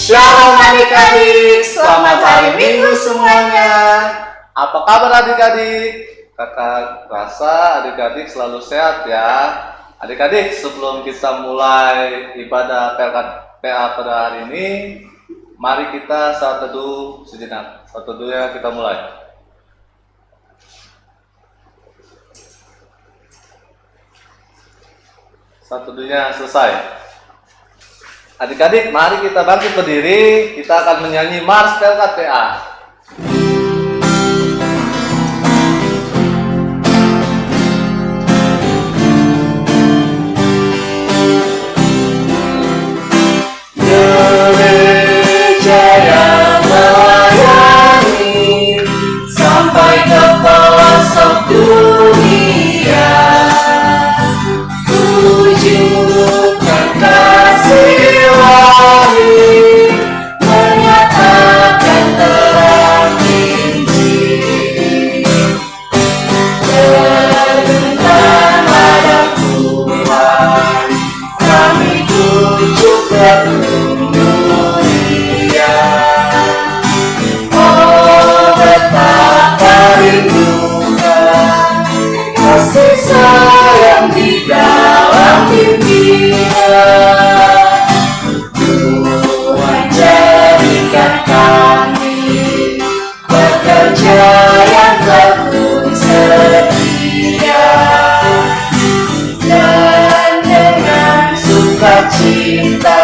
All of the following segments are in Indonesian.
Shalom adik-adik, selamat hari Minggu semuanya. Apa kabar adik-adik? Kakak rasa adik-adik selalu sehat ya. Adik-adik, sebelum kita mulai ibadah PA pada hari ini, mari kita saat teduh sejenak. Saat teduhnya kita mulai. Saat teduhnya selesai. Adik-adik, mari kita bangkit berdiri. Kita akan menyanyi Mars Pelkat PA. Gereja yang melayani sampai ke pelosok dunia, wujudkan kasih ilahi, menyatakan terang Injil. Berdentang hadap Tuhan, kami tuju ke dunia. Oh, betapa rindukan kasih sayang di dalam impian. Tuhan jadikan kami pekerja yang tekun setia, dan dengan sukacita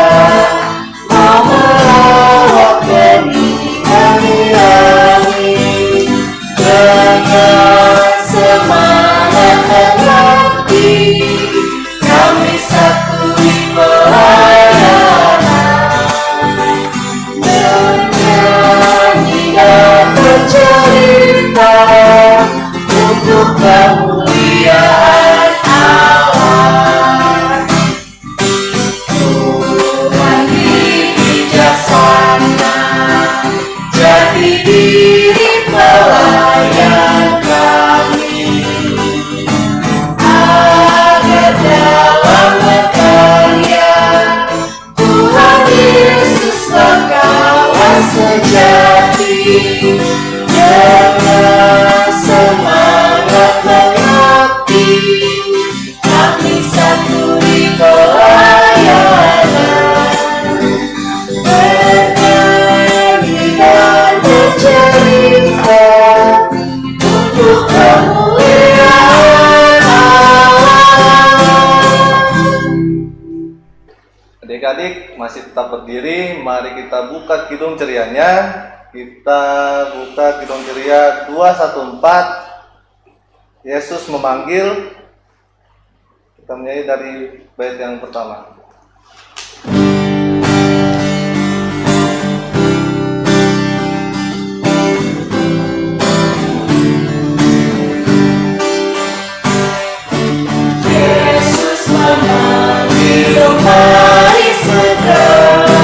mau melawat benih kami, dengan semangat mengabdi kami satuin pelayanan, menyanyi dan bercerita untuk kemuliaan Allah. Tuhan bijaksana, jadi diri pelayan kami, agar dalam berkarya Tuhan Yesuslah kawan sejati, dengan semangat mengabdi kami satuin pelayanan, bernyanyi dan bercerita untuk kemuliaan Allah. Adik-adik masih tetap berdiri, mari kita buka kidung cerianya. Kita buka kidung ceria 214. Yesus memanggil. Kita menyanyi dari bait yang pertama. Yesus memanggil, mari segera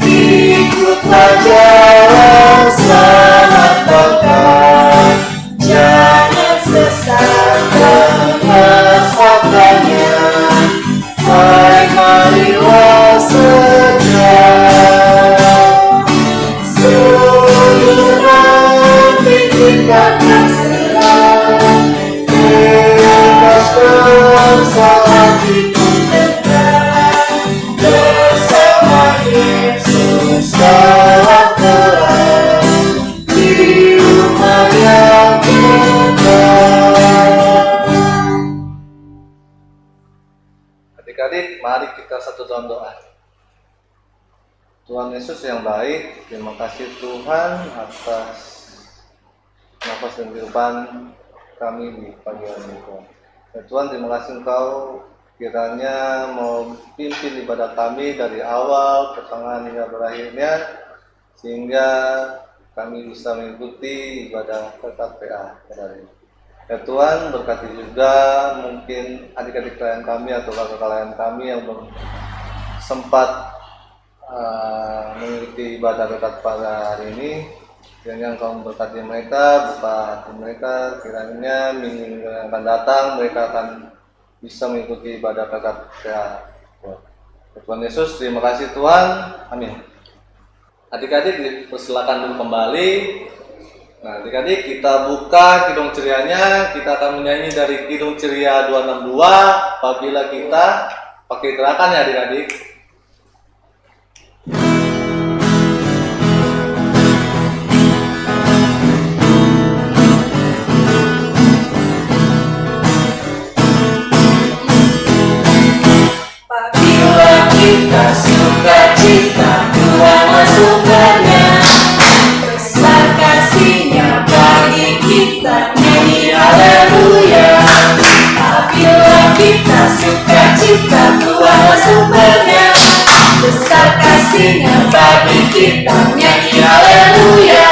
ikutlah jalan selamat bekal. Jangan sesat mengesahkannya, hai marilah segera. Seluruh pikirkan terserah, bebaskan saat itu tegak, bersama Yesus dalam terang di rumah yang kekal. Adik-adik, mari kita satu dalam doa. Tuhan Yesus yang baik, terima kasih Tuhan atas nafas dan kehidupan kami di pagi hari ini Tuhan. Ya Tuhan, terima kasih Engkau kiranya mau pimpin ibadah kami dari awal, pertengahan hingga berakhirnya, sehingga kami bisa mengikuti ibadah tetap PA pada hari ini. Ya Tuhan, berkati juga mungkin adik-adik klien kami atau kakak klien kami yang belum sempat mengikuti ibadah tetap pada hari ini. Kiranya Engkau memberkati mereka, buka hati mereka, kiranya minggu yang akan datang mereka akan bisa mengikuti ibadah tetap PA. Tuhan Yesus, terima kasih Tuhan. Amin. Adik-adik dipersilakan dulu kembali. Nah, adik-adik kita buka Kidung Cerianya. Kita akan menyanyi dari Kidung Ceria 262 apabila kita pakai gerakan ya adik-adik. Apabila kita sukacita, Tuhanlah sumbernya. Besar kasih-Nya bagi kita, nyanyi haleluya. Apabila kita sukacita, Tuhanlah sumbernya. Besar kasih-Nya bagi kita, nyanyi haleluya.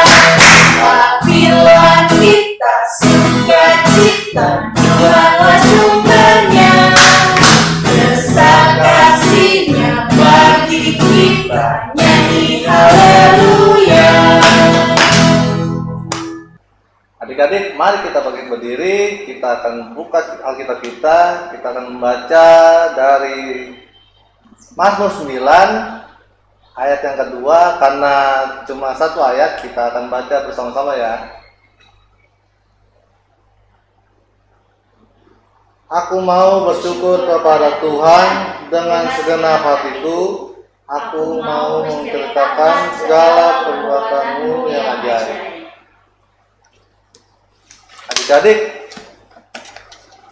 Apabila kita sukacita, Tuhanlah sumbernya. Besar kasih-Nya bagi kita, nyanyi haleluya. Adik-adik, mari kita bangkit berdiri. Kita akan buka Alkitab kita. Kita akan membaca dari Mazmur 9 ayat yang kedua. Karena cuma satu ayat, kita akan baca bersama-sama ya. Aku mau bersyukur kepada Tuhan dengan segenap hatiku. Aku mau menceritakan segala perbuatan-Mu yang ajaib. Adik-adik,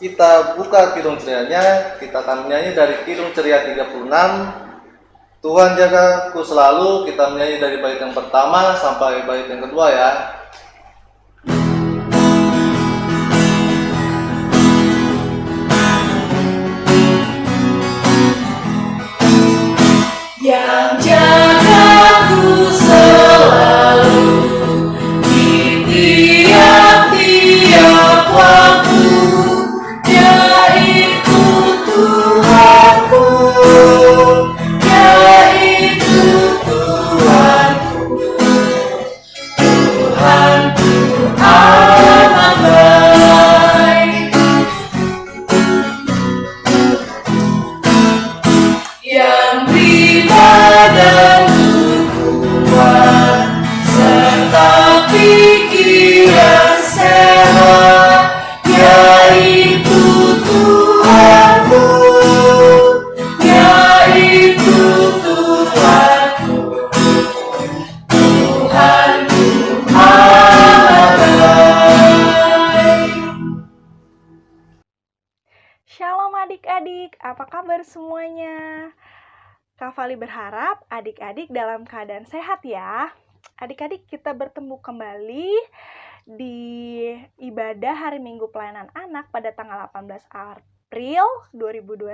kita buka Kidung Cerianya. Kita akan menyanyi dari Kidung Ceria 36. Tuhan jagaku selalu. Kita menyanyi dari bait yang pertama sampai bait yang kedua ya. Yang jagaku selalu di tiap-tiap waktu, yaitu Tuhanku, yaitu Tuhanku. Tuhanku amat baik, yang badan kuat serta pikiran sehat, yaitu Tuhanku, yaitu Tuhanku. Tuhanku amat baik. Shalom adik-adik, apa kabar semuanya? Kak Fali berharap adik-adik dalam keadaan sehat ya. Adik-adik, kita bertemu kembali di ibadah hari Minggu Pelayanan Anak pada tanggal 18 April 2021.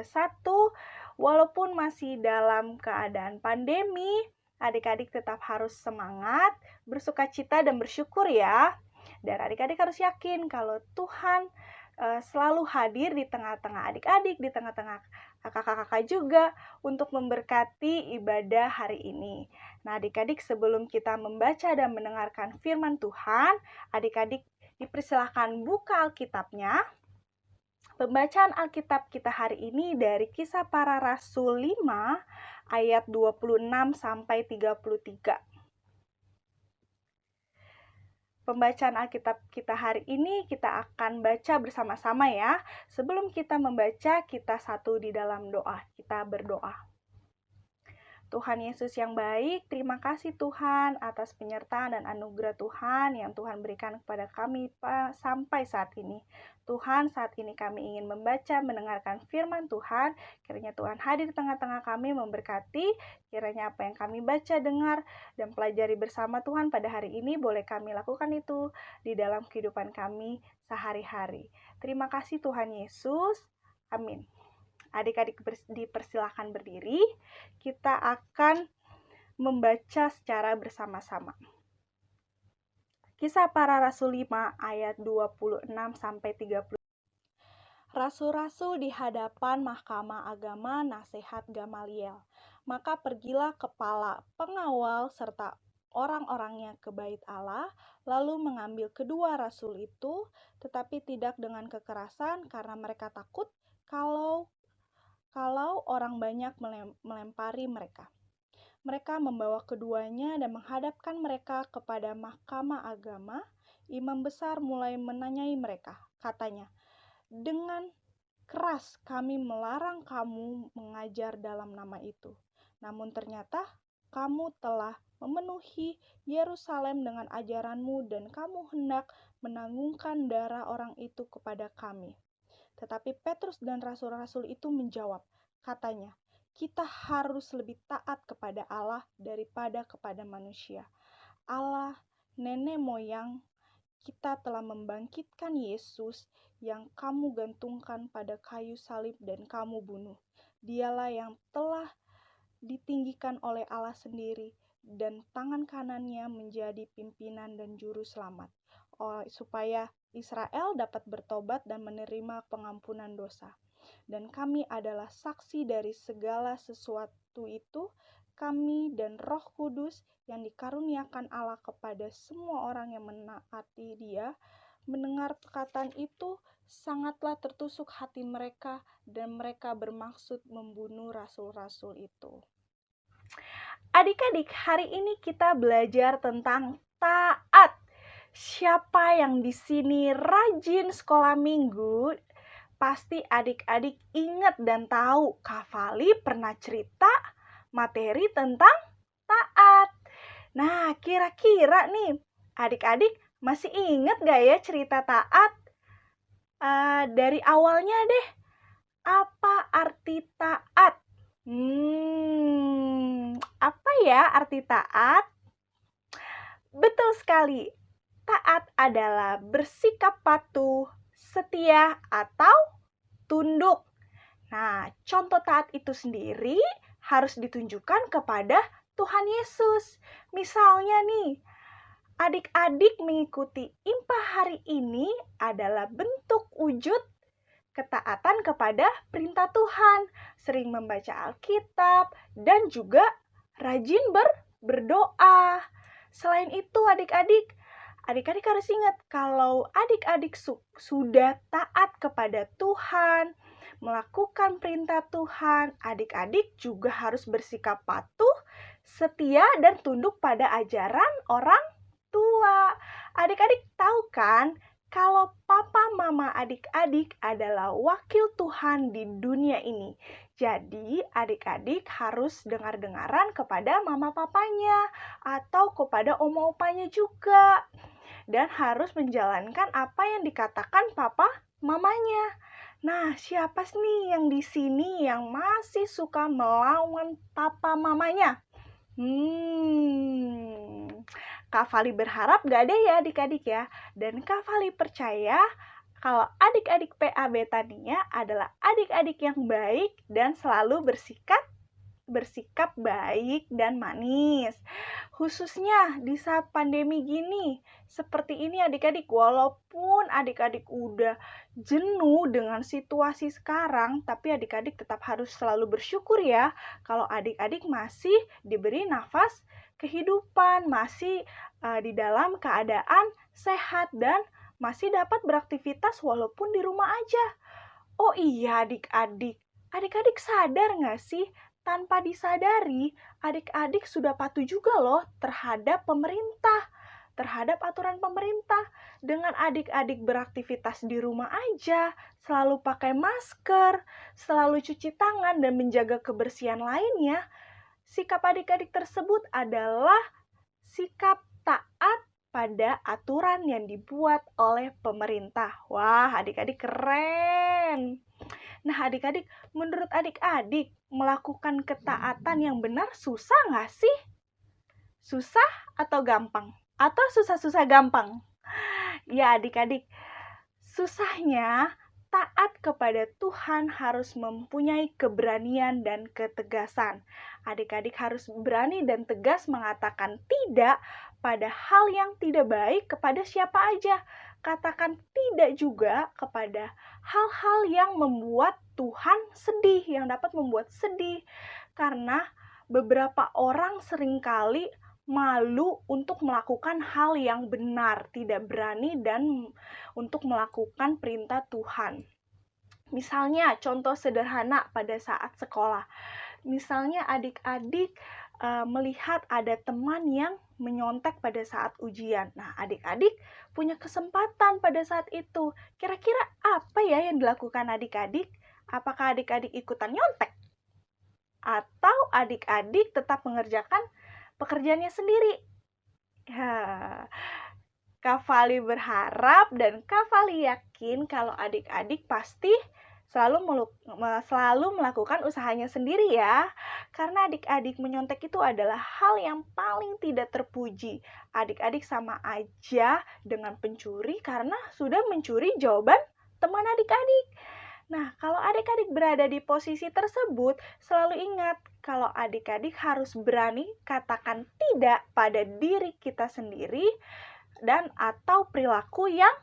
Walaupun masih dalam keadaan pandemi, adik-adik tetap harus semangat, bersukacita dan bersyukur ya. Dan adik-adik harus yakin kalau Tuhan selalu hadir di tengah-tengah adik-adik, di tengah-tengah kakak-kakak juga untuk memberkati ibadah hari ini. Nah, adik-adik, sebelum kita membaca dan mendengarkan firman Tuhan, adik-adik dipersilahkan buka Alkitabnya. Pembacaan Alkitab kita hari ini dari Kisah Para Rasul 5 ayat 26 sampai 33. Pembacaan Alkitab kita hari ini kita akan baca bersama-sama ya. Sebelum kita membaca, kita satu di dalam doa. Kita berdoa. Tuhan Yesus yang baik, terima kasih Tuhan atas penyertaan dan anugerah Tuhan yang Tuhan berikan kepada kami sampai saat ini. Tuhan, saat ini kami ingin membaca, mendengarkan firman Tuhan. Kiranya Tuhan hadir di tengah-tengah kami memberkati. Kiranya apa yang kami baca, dengar, dan pelajari bersama Tuhan pada hari ini boleh kami lakukan itu di dalam kehidupan kami sehari-hari. Terima kasih Tuhan Yesus. Amin. Adik-adik dipersilakan berdiri. Kita akan membaca secara bersama-sama. Kisah Para Rasul 5 ayat 26 sampai 30. Rasul-rasul di hadapan mahkamah agama nasihat Gamaliel. Maka pergilah kepala pengawal serta orang-orangnya ke bait Allah, lalu mengambil kedua rasul itu, tetapi tidak dengan kekerasan karena mereka takut kalau orang banyak melempari mereka. Mereka membawa keduanya dan menghadapkan mereka kepada mahkamah agama. Imam besar mulai menanyai mereka. Katanya, "Dengan keras kami melarang kamu mengajar dalam nama itu. Namun ternyata kamu telah memenuhi Yerusalem dengan ajaranmu dan kamu hendak menanggungkan darah orang itu kepada kami." Tetapi Petrus dan rasul-rasul itu menjawab, katanya, "Kita harus lebih taat kepada Allah daripada kepada manusia. Allah, nenek moyang kita telah membangkitkan Yesus yang kamu gantungkan pada kayu salib dan kamu bunuh. Dialah yang telah ditinggikan oleh Allah sendiri dan tangan kanannya menjadi pimpinan dan juru selamat, supaya Israel dapat bertobat dan menerima pengampunan dosa. Dan kami adalah saksi dari segala sesuatu itu, kami dan Roh Kudus yang dikaruniakan Allah kepada semua orang yang menaati Dia." Mendengar perkataan itu, sangatlah tertusuk hati mereka dan mereka bermaksud membunuh rasul-rasul itu. Adik-adik, hari ini kita belajar tentang taat. Siapa yang di sini rajin sekolah minggu, pasti adik-adik ingat dan tahu Kak Vali pernah cerita materi tentang taat. Nah, kira-kira nih, adik-adik masih ingat gak ya cerita taat? Dari awalnya deh, apa arti taat? Apa ya arti taat? Betul sekali, taat adalah bersikap patuh, setia, atau tunduk. Nah, contoh taat itu sendiri harus ditunjukkan kepada Tuhan Yesus. Misalnya nih, adik-adik mengikuti IMPA hari ini adalah bentuk wujud ketaatan kepada perintah Tuhan, sering membaca Alkitab, dan juga rajin berdoa. Selain itu, adik-adik harus ingat kalau adik-adik sudah taat kepada Tuhan, melakukan perintah Tuhan, adik-adik juga harus bersikap patuh, setia, dan tunduk pada ajaran orang tua. Adik-adik tahu kan kalau papa mama adik-adik adalah wakil Tuhan di dunia ini. Jadi adik-adik harus dengar-dengaran kepada mama papanya atau kepada oma opanya juga. Dan harus menjalankan apa yang dikatakan papa mamanya. Nah, siapa nih yang di sini yang masih suka melawan papa mamanya? Kak Vali berharap gak ada ya adik-adik ya. Dan Kak Vali percaya kalau adik-adik PAB Tania adalah adik-adik yang baik dan selalu bersikap baik dan manis. Khususnya di saat pandemi gini, seperti ini adik-adik, walaupun adik-adik udah jenuh dengan situasi sekarang, tapi adik-adik tetap harus selalu bersyukur ya, kalau adik-adik masih diberi nafas kehidupan, masih di dalam keadaan sehat dan masih dapat beraktivitas walaupun di rumah aja. Oh iya adik-adik sadar nggak sih? Tanpa disadari, adik-adik sudah patuh juga loh terhadap pemerintah, terhadap aturan pemerintah. Dengan adik-adik beraktivitas di rumah aja, selalu pakai masker, selalu cuci tangan dan menjaga kebersihan lainnya, sikap adik-adik tersebut adalah sikap taat pada aturan yang dibuat oleh pemerintah. Wah, adik-adik keren. Nah, adik-adik, menurut adik-adik, melakukan ketaatan yang benar susah nggak sih? Susah atau gampang? Atau susah-susah gampang? Ya, adik-adik, susahnya taat kepada Tuhan harus mempunyai keberanian dan ketegasan. Adik-adik harus berani dan tegas mengatakan tidak pada hal yang tidak baik kepada siapa aja. Katakan tidak juga kepada hal-hal yang membuat Tuhan sedih, yang dapat membuat sedih. Karena beberapa orang seringkali malu untuk melakukan hal yang benar, tidak berani dan untuk melakukan perintah Tuhan. Misalnya, contoh sederhana pada saat sekolah. Misalnya adik-adik melihat ada teman yang menyontek pada saat ujian. Nah, adik-adik punya kesempatan pada saat itu. Kira-kira apa ya yang dilakukan adik-adik? Apakah adik-adik ikutan nyontek? Atau adik-adik tetap mengerjakan pekerjaannya sendiri? Ya, Kak Fali berharap dan Kak Fali yakin kalau adik-adik pasti selalu melakukan usahanya sendiri ya. Karena adik-adik menyontek itu adalah hal yang paling tidak terpuji. Adik-adik sama aja dengan pencuri karena sudah mencuri jawaban teman adik-adik. Nah, kalau adik-adik berada di posisi tersebut, selalu ingat kalau adik-adik harus berani katakan tidak pada diri kita sendiri dan atau perilaku yang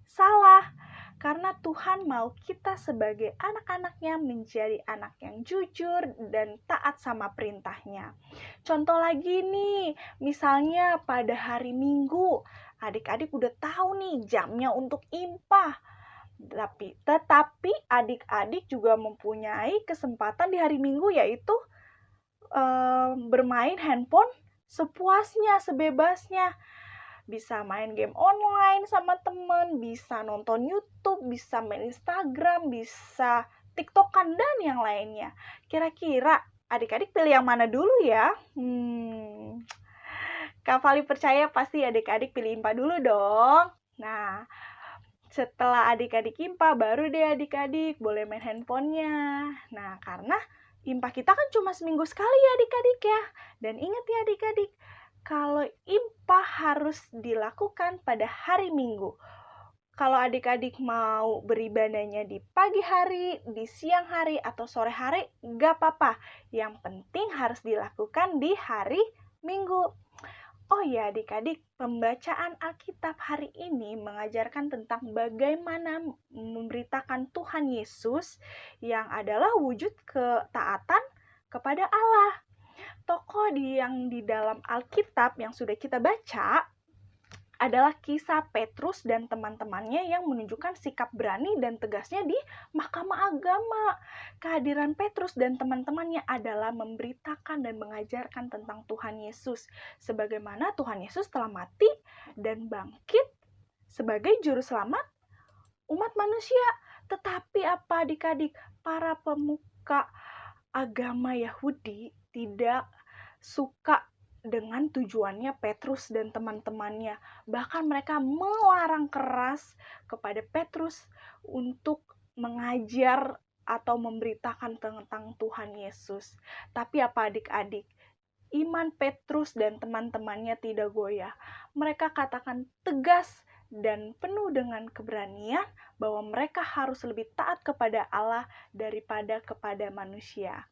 salah. Karena Tuhan mau kita sebagai anak-anaknya menjadi anak yang jujur dan taat sama perintahnya. Contoh lagi nih, misalnya pada hari Minggu, adik-adik udah tahu nih jamnya untuk IMPA. Tetapi adik-adik juga mempunyai kesempatan di hari Minggu yaitu bermain handphone sepuasnya, sebebasnya. Bisa main game online sama temen, bisa nonton YouTube, bisa main Instagram, bisa TikTokan dan yang lainnya. Kira-kira adik-adik pilih yang mana dulu ya? Kak Fali percaya pasti adik-adik pilih IMPA dulu dong. Nah, setelah adik-adik IMPA, baru deh adik-adik boleh main handphonenya. Nah, karena IMPA kita kan cuma seminggu sekali ya adik-adik ya. Dan ingat ya adik-adik, kalau IMPA harus dilakukan pada hari Minggu. Kalau adik-adik mau beribadahnya di pagi hari, di siang hari, atau sore hari, nggak apa-apa. Yang penting harus dilakukan di hari Minggu. Oh ya adik-adik, pembacaan Alkitab hari ini mengajarkan tentang bagaimana memberitakan Tuhan Yesus yang adalah wujud ketaatan kepada Allah. Tokoh yang di dalam Alkitab yang sudah kita baca adalah kisah Petrus dan teman-temannya yang menunjukkan sikap berani dan tegasnya di Mahkamah Agama. Kehadiran Petrus dan teman-temannya adalah memberitakan dan mengajarkan tentang Tuhan Yesus, sebagaimana Tuhan Yesus telah mati dan bangkit sebagai juru selamat umat manusia. Tetapi apa adik-adik, para pemuka agama Yahudi tidak suka dengan tujuannya Petrus dan teman-temannya. Bahkan mereka melarang keras kepada Petrus untuk mengajar atau memberitakan tentang Tuhan Yesus. Tapi apa adik-adik? Iman Petrus dan teman-temannya tidak goyah. Mereka katakan tegas dan penuh dengan keberanian bahwa mereka harus lebih taat kepada Allah daripada kepada manusia.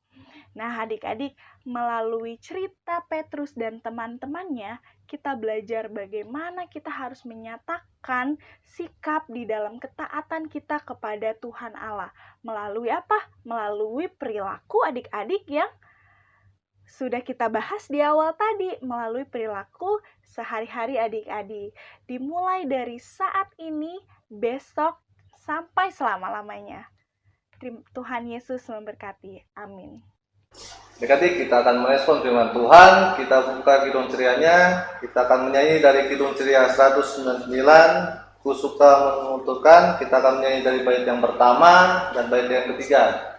Nah adik-adik, melalui cerita Petrus dan teman-temannya, kita belajar bagaimana kita harus menyatakan sikap di dalam ketaatan kita kepada Tuhan Allah. Melalui apa? Melalui perilaku adik-adik yang sudah kita bahas di awal tadi, melalui perilaku sehari-hari adik-adik. Dimulai dari saat ini, besok, sampai selama-lamanya. Tuhan Yesus memberkati. Amin. Adik-adik, kita akan merespon firman Tuhan. Kita buka kidung cerianya. Kita akan menyanyi dari kidung ceria 199. Ku suka mengutukkan. Kita akan menyanyi dari bait yang pertama dan bait yang ketiga.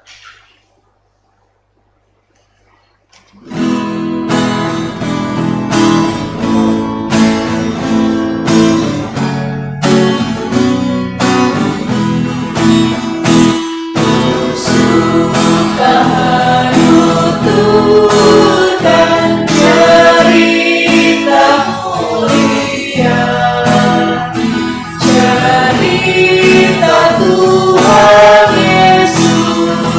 Cerita Tuhan Yesus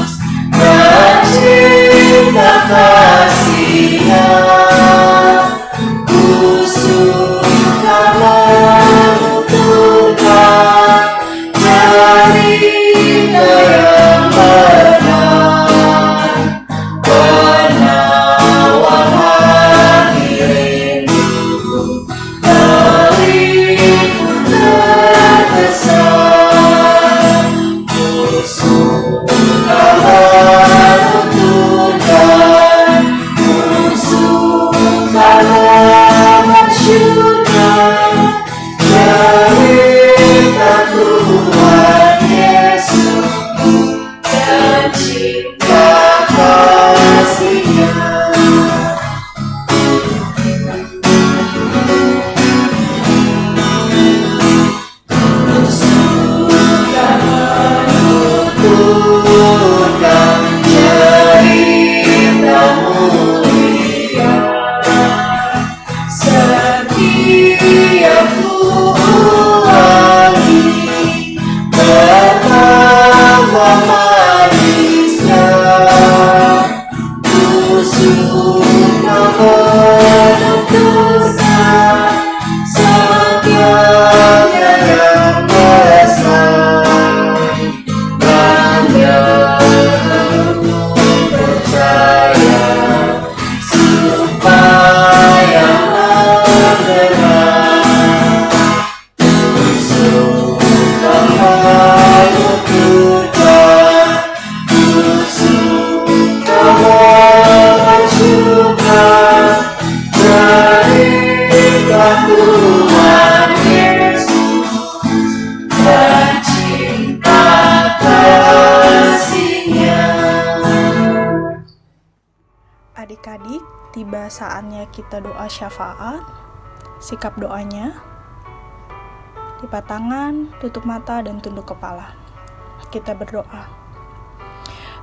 Sudah saatnya kita doa syafaat. Sikap doanya, lipat tangan, tutup mata, dan tunduk kepala. Kita berdoa.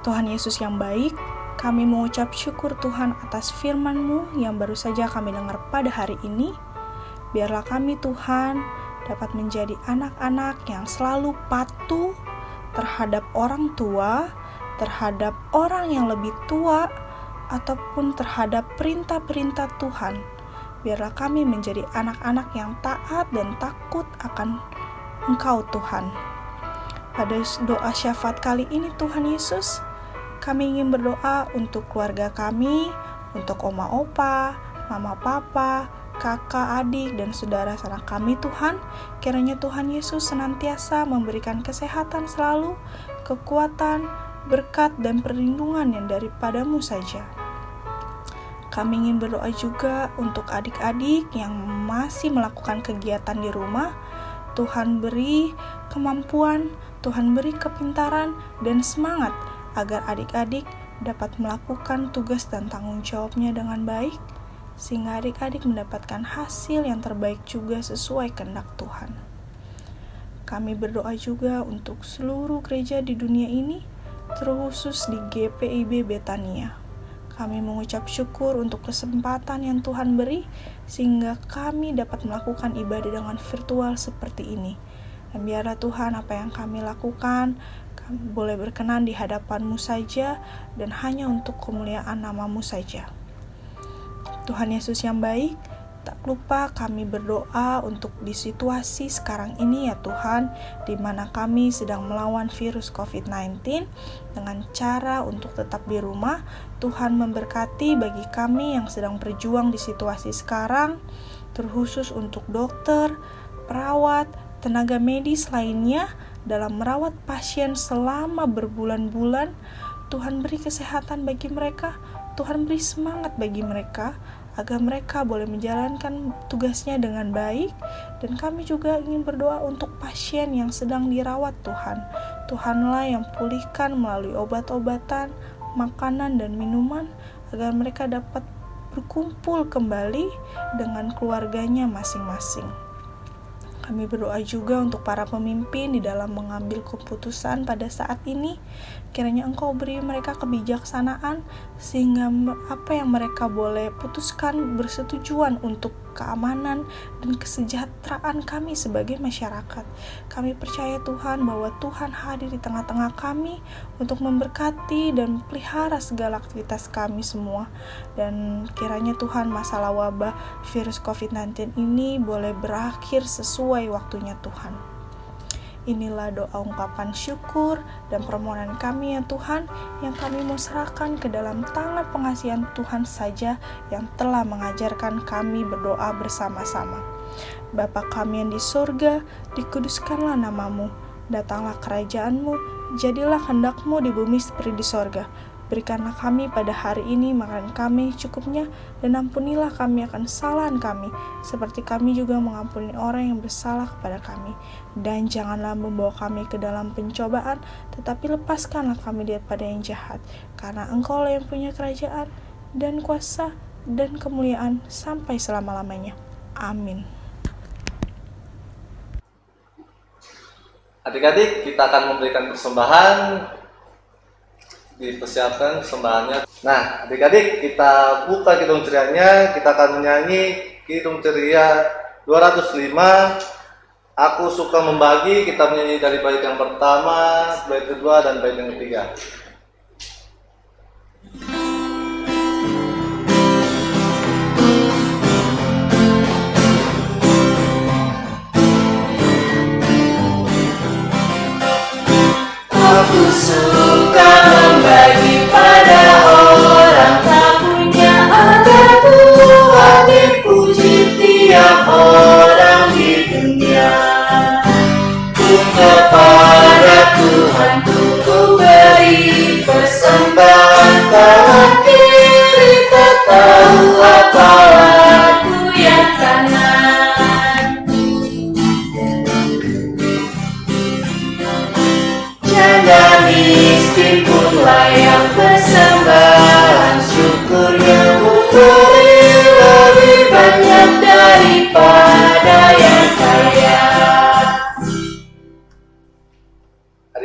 Tuhan Yesus yang baik, kami mengucap syukur Tuhan atas firman-Mu yang baru saja kami dengar pada hari ini. Biarlah kami Tuhan dapat menjadi anak-anak yang selalu patuh terhadap orang tua, terhadap orang yang lebih tua, ataupun terhadap perintah-perintah Tuhan. Biarlah kami menjadi anak-anak yang taat dan takut akan Engkau Tuhan. Pada doa syafaat kali ini Tuhan Yesus, kami ingin berdoa untuk keluarga kami, untuk oma opa, mama papa, kakak, adik, dan saudara sanak kami Tuhan. Kiranya Tuhan Yesus senantiasa memberikan kesehatan selalu, kekuatan, berkat, dan perlindungan yang daripada-Mu saja. Kami ingin berdoa juga untuk adik-adik yang masih melakukan kegiatan di rumah. Tuhan beri kemampuan, Tuhan beri kepintaran dan semangat agar adik-adik dapat melakukan tugas dan tanggung jawabnya dengan baik, sehingga adik-adik mendapatkan hasil yang terbaik juga sesuai kehendak Tuhan. Kami berdoa juga untuk seluruh gereja di dunia ini, terkhusus di GPIB Betania. Kami mengucap syukur untuk kesempatan yang Tuhan beri, sehingga kami dapat melakukan ibadah dengan virtual seperti ini. Dan biarlah Tuhan apa yang kami lakukan, kami boleh berkenan di hadapan-Mu saja, dan hanya untuk kemuliaan nama-Mu saja. Tuhan Yesus yang baik, tak lupa kami berdoa untuk di situasi sekarang ini ya Tuhan, di mana kami sedang melawan virus COVID-19 dengan cara untuk tetap di rumah. Tuhan memberkati bagi kami yang sedang berjuang di situasi sekarang, terkhusus untuk dokter, perawat, tenaga medis lainnya dalam merawat pasien selama berbulan-bulan. Tuhan beri kesehatan bagi mereka, Tuhan beri semangat bagi mereka, agar mereka boleh menjalankan tugasnya dengan baik. Dan kami juga ingin berdoa untuk pasien yang sedang dirawat Tuhan. Tuhanlah yang pulihkan melalui obat-obatan, makanan, dan minuman, agar mereka dapat berkumpul kembali dengan keluarganya masing-masing. Kami berdoa juga untuk para pemimpin di dalam mengambil keputusan pada saat ini. Kiranya Engkau beri mereka kebijaksanaan, sehingga apa yang mereka boleh putuskan bersetujuan untuk keamanan dan kesejahteraan kami sebagai masyarakat. Kami percaya Tuhan bahwa Tuhan hadir di tengah-tengah kami untuk memberkati dan pelihara segala aktivitas kami semua. Dan kiranya Tuhan masalah wabah virus COVID-19 ini boleh berakhir sesuai waktunya Tuhan. Inilah doa ungkapan syukur dan permohonan kami ya Tuhan, yang kami mau serahkan ke dalam tangan pengasihan Tuhan saja yang telah mengajarkan kami berdoa bersama-sama. Bapa kami yang di surga, dikuduskanlah nama-Mu, datanglah kerajaan-Mu, jadilah kehendak-Mu di bumi seperti di surga. Berikanlah kami pada hari ini makan kami cukupnya, dan ampunilah kami akan kesalahan kami, seperti kami juga mengampuni orang yang bersalah kepada kami. Dan janganlah membawa kami ke dalam pencobaan, tetapi lepaskanlah kami daripada yang jahat. Karena Engkau-lah yang punya kerajaan, dan kuasa, dan kemuliaan sampai selama-lamanya. Amin. Adik-adik, kita akan memberikan persembahan. Dipersiapkan persembahannya. Nah, adik-adik, kita buka kidung cerianya. Kita akan menyanyi kidung ceria 205. Aku suka membagi. Kita menyanyi dari bait yang pertama, bait kedua, dan bait yang ketiga. Aku suka membagi pada orang tak punya, agar Tuhan dipuji tiap orang di dunia. Kepada Tuhan ku beri persembahan, tangan kiri tak tahu apa laku yang kanan. Janda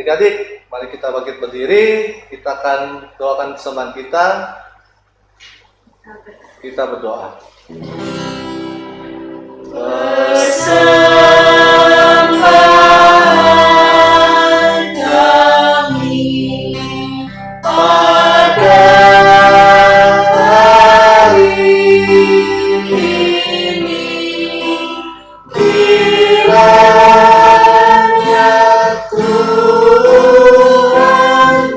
Adik-adik, mari kita bangkit berdiri. Kita akan doakan persembahan kita. Kita berdoa. Persembahan kami pada hari ini, kiranya Tuhan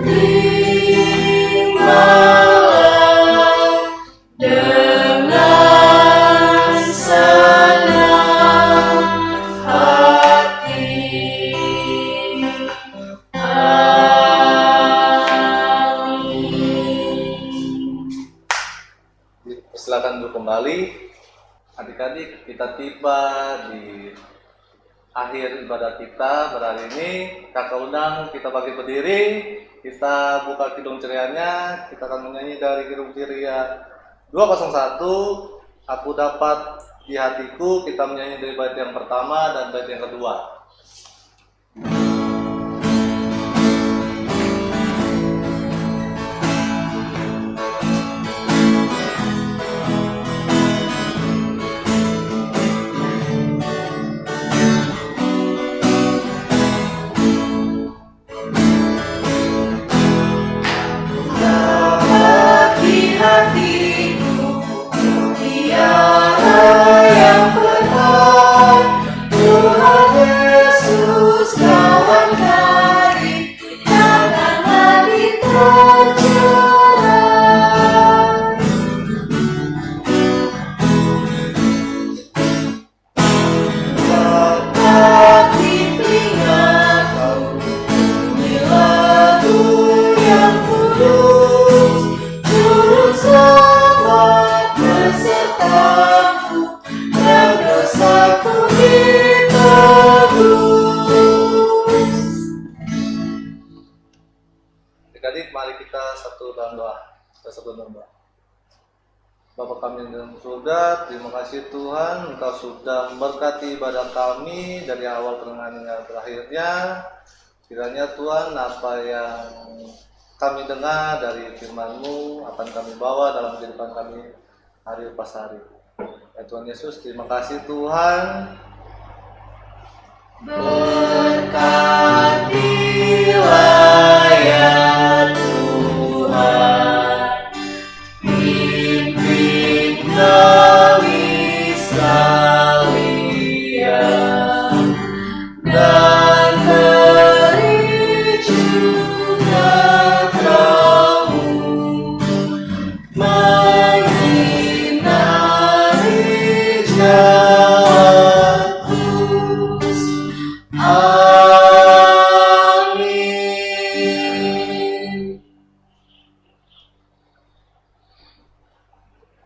terimalah dengan senang hati. Amin. Silakan duduk kembali. Adik-adik, kita tiba di akhir ibadah kita pada hari ini. Kakak undang kita bangkit berdiri. Kita buka kidung cerianya. Kita akan menyanyi dari kidung ceria 201. Aku dapat di hatiku. Kita menyanyi dari bait yang pertama dan bait yang kedua. Dapat di hatiku mutiara yang benar, Tuhan Yesus kawan karib, jangan lagi tercerai. Dapat di telingaku bunyi lagu yang kudus, Juru selamat besertaku, dan dosaku ditebus. Adik-adik, mari kita satu dalam doa. Kita satu dalam doa. Bapa kami yang dalam surga, terima kasih Tuhan, Engkau sudah memberkati ibadah kami dari awal pertengahan hingga berakhirnya. Kiranya Tuhan, apa yang kami dengar dari firman-Mu akan kami bawa dalam kehidupan kami hari lepas hari. Ya Tuhan Yesus, terima kasih Tuhan. Berkatilah ya Tuhan, pimpin kami sekalian, dan beri juga terang menyinari jalan lurus. Amin.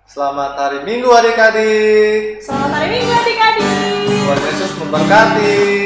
Selamat hari Minggu adik-adik. Selamat hari Minggu adik-adik. Tuhan Yesus memberkati.